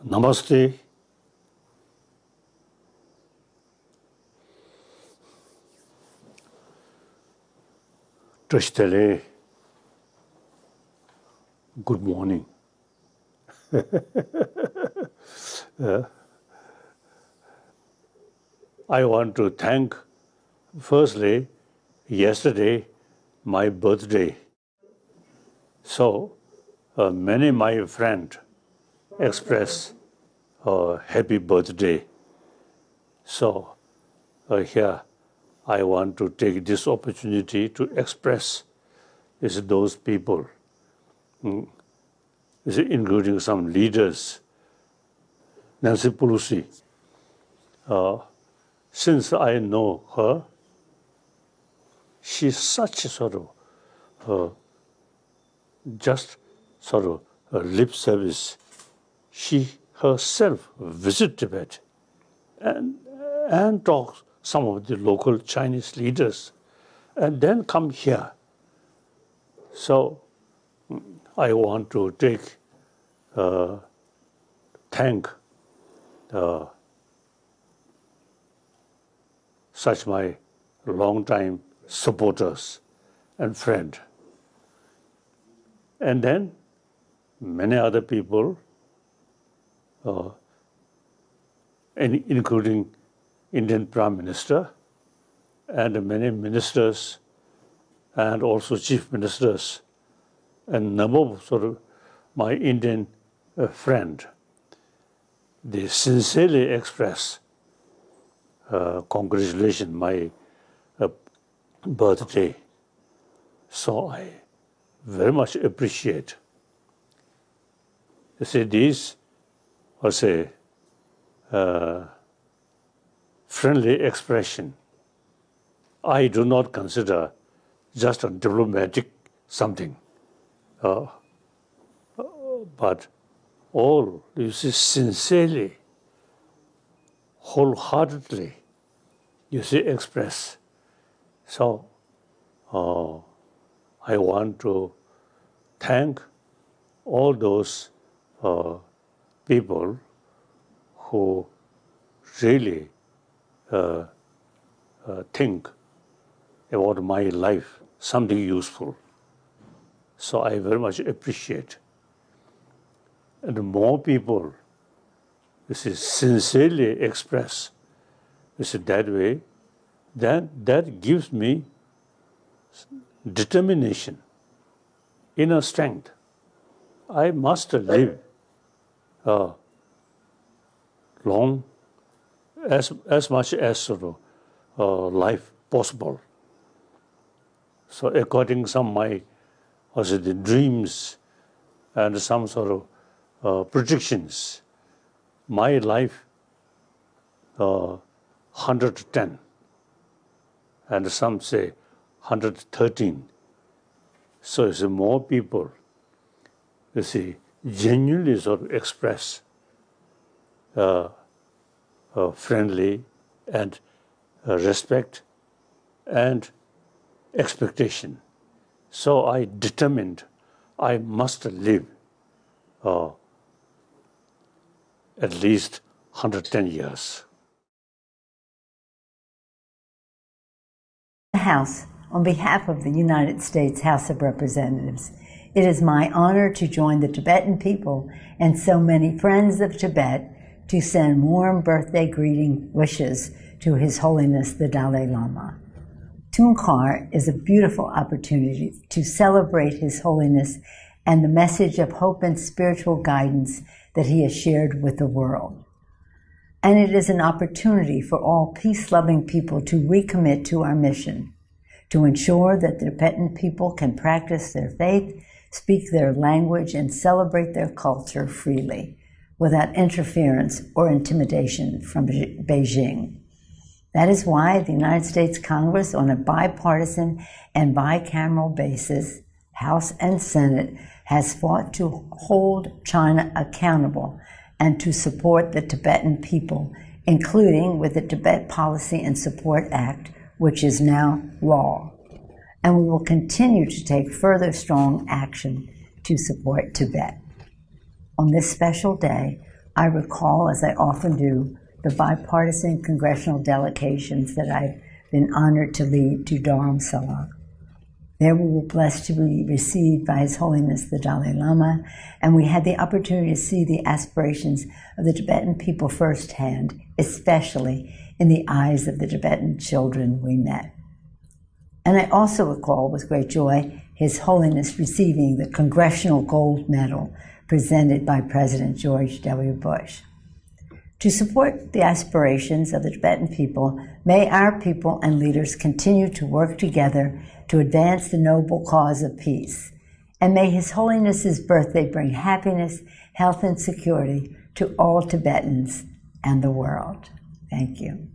Namaste. Trashtele. Good morning. I want to thank, firstly, yesterday, my birthday. So, many my friends express happy birthday. So, here, I want to take this opportunity to express those people, including some leaders. Nancy Pelosy, since I know her, she's such a sort of just sort of lip service. She herself visit Tibet and talk some of the local Chinese leaders, and then come here. So I want to thank such my long-time supporters and friend. And then many other people, including Indian Prime Minister and many ministers and also chief ministers and number of sort of my Indian friend, they sincerely express congratulations my birthday. So I very much appreciate. You see, these are friendly expression. I do not consider just a diplomatic something, but all, you see, sincerely, wholeheartedly, you see, express. So I want to thank all those people who really think about my life, something useful. So I very much appreciate. And more people, sincerely express that way, then that gives me determination, inner strength. I must live long, as much as sort of life possible. So according to some my the dreams and some sort of predictions, my life 110, and some say 113. So you see, more people, you see, genuinely sort of express friendly and respect and expectation. So I determined I must live at least 110 years. House, on behalf of the United States House of Representatives, it is my honor to join the Tibetan people and so many friends of Tibet to send warm birthday greeting wishes to His Holiness the Dalai Lama. Tungkar is a beautiful opportunity to celebrate His Holiness and the message of hope and spiritual guidance that he has shared with the world. And it is an opportunity for all peace-loving people to recommit to our mission, to ensure that the Tibetan people can practice their faith, speak their language, and celebrate their culture freely, without interference or intimidation from Beijing. That is why the United States Congress, on a bipartisan and bicameral basis, House and Senate, has fought to hold China accountable and to support the Tibetan people, including with the Tibet Policy and Support Act, which is now law. And we will continue to take further strong action to support Tibet. On this special day, I recall, as I often do, the bipartisan congressional delegations that I've been honored to lead to Dharamsala. There we were blessed to be received by His Holiness the Dalai Lama, and we had the opportunity to see the aspirations of the Tibetan people firsthand, especially in the eyes of the Tibetan children we met. And I also recall with great joy His Holiness receiving the Congressional Gold Medal presented by President George W. Bush. To support the aspirations of the Tibetan people, may our people and leaders continue to work together to advance the noble cause of peace. And may His Holiness's birthday bring happiness, health, and security to all Tibetans and the world. Thank you.